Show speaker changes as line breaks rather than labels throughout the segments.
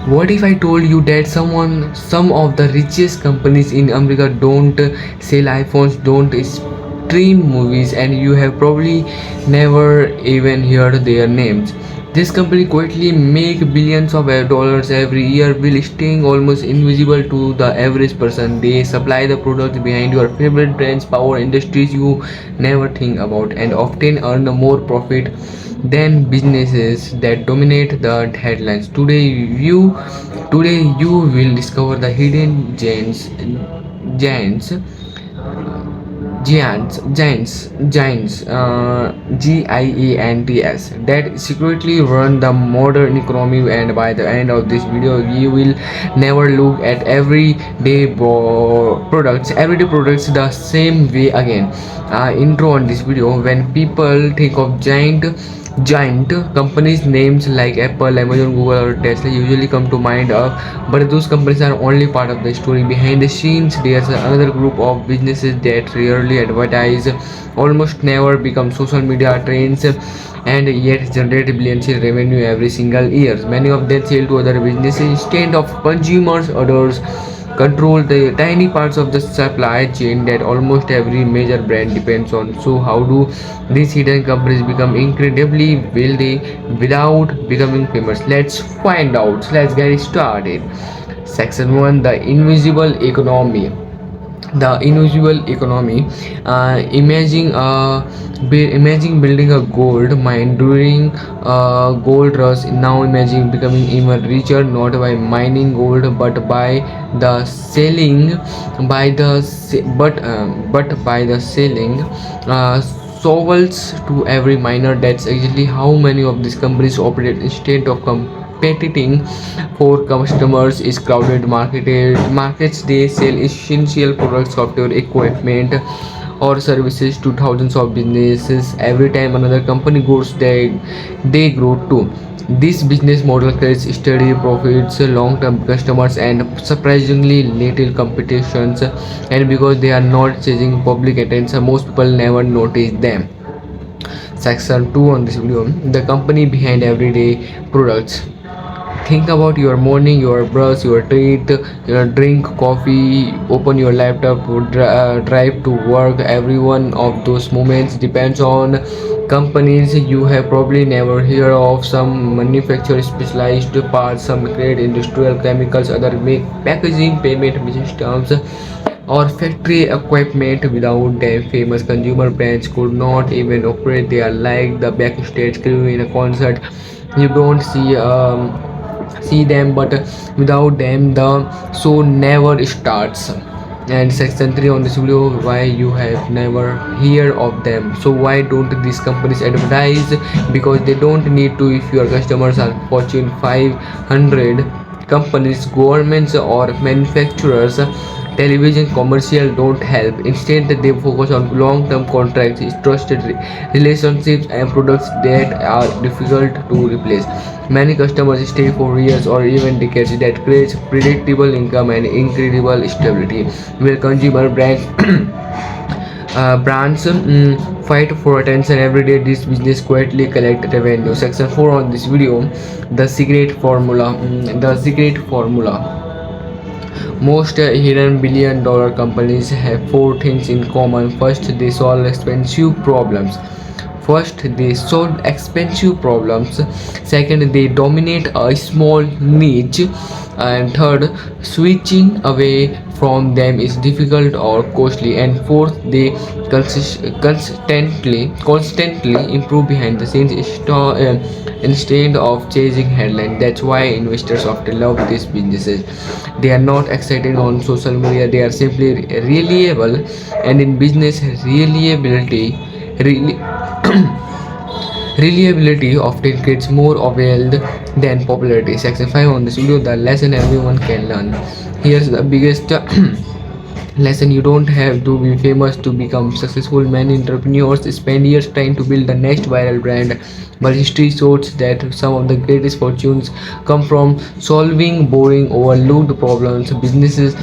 What if I told you that some of the richest companies in America don't sell iPhones, don't stream movies, and you have probably never even heard their names? This company quietly make billions of dollars every year while staying almost invisible to the average person. They supply the products behind your favorite brands, power industries you never think about, and often earn more profit than businesses that dominate the headlines. Today you will discover the hidden giants giants, giants that secretly run the modern economy. And by the end of this video you will never look at everyday products the same way again. Intro on this video: when people think of giant companies, names like Apple, Amazon, Google, or Tesla usually come to mind, but those companies are only part of the story. Behind the scenes there's another group of businesses that rarely advertise, almost never become social media trends, and yet generate billions in revenue every single year. Many of them sell to other businesses instead of consumers. Others control the tiny parts of the supply chain that almost every major brand depends on. So how do these hidden companies become incredibly wealthy without becoming famous? Let's find out. Let's get started. Section 1: the invisible economy. The invisible economy. Imagine building a gold mine during gold rush. Now imagine becoming even richer, not by mining gold but by the selling by the se- but by the selling shovels to every miner. That's actually how many of these companies operate. Instead of competing for customers is crowded markets, they sell essential products, software, equipment, or services to thousands of businesses. Every time another company grows, they grow too. This business model creates steady profits, long-term customers, and surprisingly little competitions. And because they are not chasing public attention, most people never notice them. Section 2 on this video: the company behind everyday products. Think about your morning, your brush, your teeth, your drink coffee, open your laptop, drive to work. Every one of those moments depends on companies you have probably never heard of. Some manufacture specialized parts, some create industrial chemicals, other make packaging, payment systems, or factory equipment. Without them, famous consumer brands could not even operate. They are like the backstage crew in a concert. You don't see them, but without them the show never starts. And section 3 on this video: why you have never heard of them. So why don't these companies advertise? Because they don't need to. If your customers are Fortune 500 companies, governments, or manufacturers, television commercial don't help. Instead they focus on long-term contracts, trusted relationships, and products that are difficult to replace. Many customers stay for years or even decades. That creates predictable income and incredible stability. Where consumer brands fight for attention every day, this business quietly collect revenue. Section 4 on this video: the secret formula. The secret formula. Most hidden billion-dollar companies have four things in common. First, they solve expensive problems. Second, they dominate a small niche. And third, switching away from them is difficult or costly. And fourth, they constantly improve behind the scenes instead of chasing headlines. That's why investors often love these businesses. They are not excited on social media, they are simply reliable. And in business, really reliability often creates more wealth than popularity. Section 5 on this video: the lesson everyone can learn. Here's the biggest lesson: you don't have to be famous to become successful. Many entrepreneurs spend years trying to build the next viral brand, but history shows that some of the greatest fortunes come from solving boring, overlooked problems. Businesses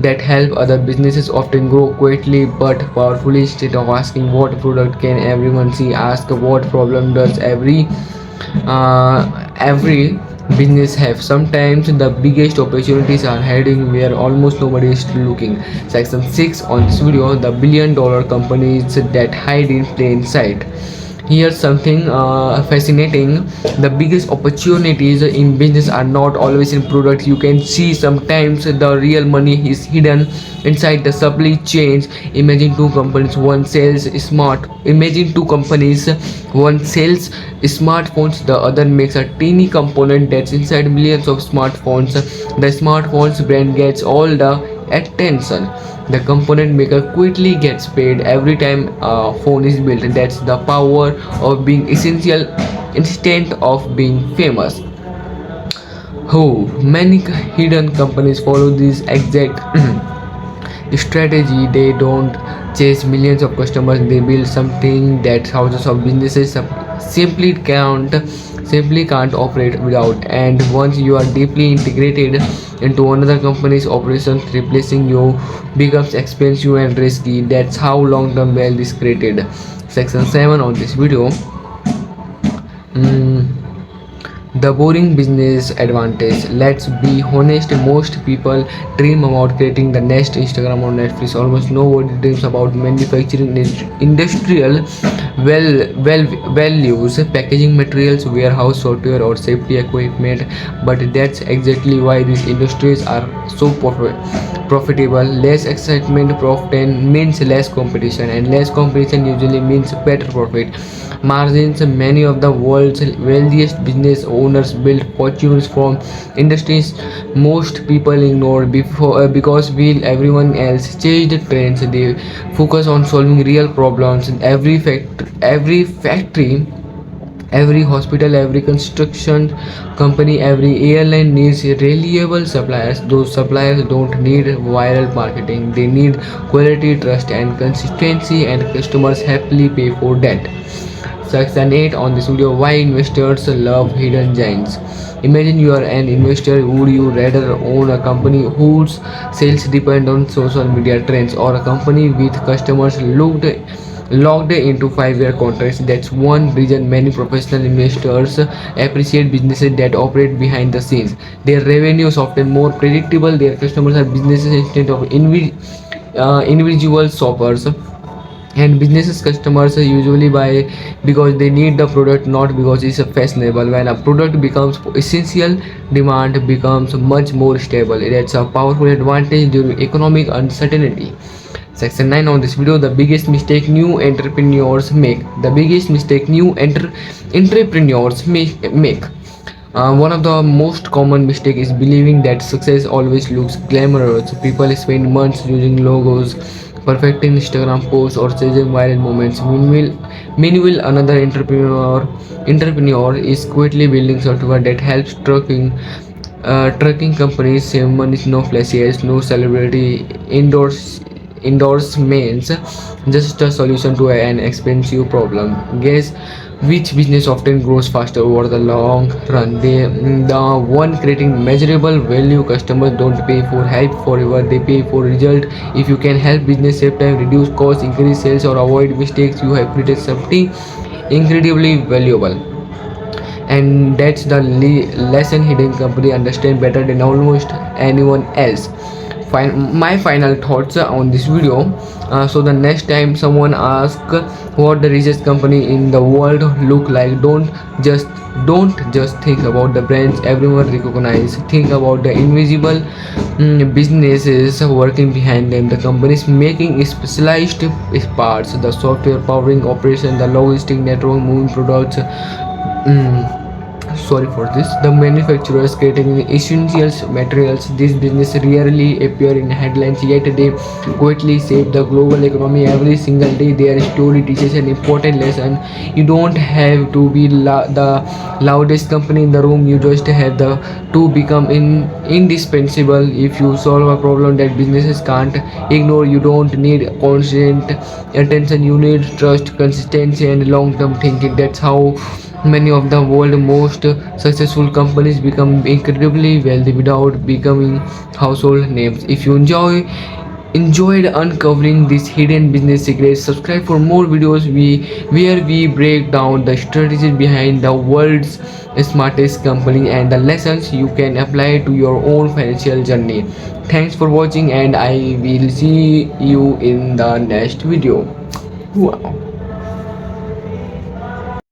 that help other businesses often grow quickly but powerfully. Instead of asking what product can everyone see, ask what problem does every business have. Sometimes the biggest opportunities are hiding where almost nobody is looking. Section 6 on this video: the billion-dollar companies that hide in plain sight. Here's something fascinating. The biggest opportunities in business are not always in products you can see. Sometimes the real money is hidden inside the supply chains. Imagine two companies, one sells smartphones, the other makes a teeny component that's inside millions of smartphones. The smartphones brand gets all the attention. The component maker quickly gets paid every time a phone is built. That's the power of being essential instead of being famous. Oh, many hidden companies follow this exact strategy. They don't chase millions of customers, they build something that thousands of businesses simply can't operate without. And once you are deeply integrated into another company's operations, replacing you becomes expensive and risky. That's how long-term wealth is created. Section 7 on this video. Mm, the boring business advantage. Let's be honest, most people dream about creating the next Instagram or Netflix. Almost nobody dreams about manufacturing industrial well values, packaging materials, warehouse software, or safety equipment. But that's exactly why these industries are so profitable. Less excitement often means less competition, and less competition usually means better profit margins. Many of the world's wealthiest business owners built fortunes from industries most people ignore because while everyone else chased trends, they focus on solving real problems. Every factory, every hospital, every construction company, every airline needs reliable suppliers. Those suppliers don't need viral marketing, they need quality, trust, and consistency, and customers happily pay for that. Section 8 on this video: why investors love hidden giants. Imagine you are an investor. Would you rather own a company whose sales depend on social media trends, or a company with customers locked into 5-year contracts? That's one reason many professional investors appreciate businesses that operate behind the scenes. Their revenue is often more predictable, their customers are businesses instead of individual shoppers, and businesses customers usually buy because they need the product, not because it's fashionable. When a product becomes essential, demand becomes much more stable. That's a powerful advantage during economic uncertainty. Section 9 on this video: the biggest mistake new entrepreneurs make. The biggest mistake new entrepreneurs make. One of the most common mistake is believing that success always looks glamorous. People spend months using logos, perfecting Instagram posts, or chasing viral moments. Meanwhile, another entrepreneur is quietly building software that helps trucking companies save money. No flashes, no celebrity endorsements, just a solution to an expensive problem. Guess which business often grows faster over the long run? The one creating measurable value. Customers don't pay for hype forever, they pay for result. If you can help business save time, reduce costs, increase sales, or avoid mistakes, you have created something incredibly valuable. And that's the lesson hidden company understand better than almost anyone else. My final thoughts on this video. So the next time someone asks what the richest company in the world look like, just don't think about the brands everyone recognize. Think about the invisible businesses working behind them, the companies making specialized parts, the software powering operation, the logistic network moving products. Sorry for this, the manufacturers creating essentials materials. These businesses rarely appear in headlines, yet they quietly shape the global economy every single day. Their story teaches an important lesson. You don't have to be the loudest company in the room, you just have the to become indispensable. If you solve a problem that businesses can't ignore, you don't need constant attention, you need trust, consistency, and long-term thinking. That's how many of the world's most successful companies become incredibly wealthy without becoming household names. If you enjoyed uncovering these hidden business secrets. Subscribe for more videos where we break down the strategies behind the world's smartest company and the lessons you can apply to your own financial journey. Thanks for watching, and I will see you in the next video. Wow.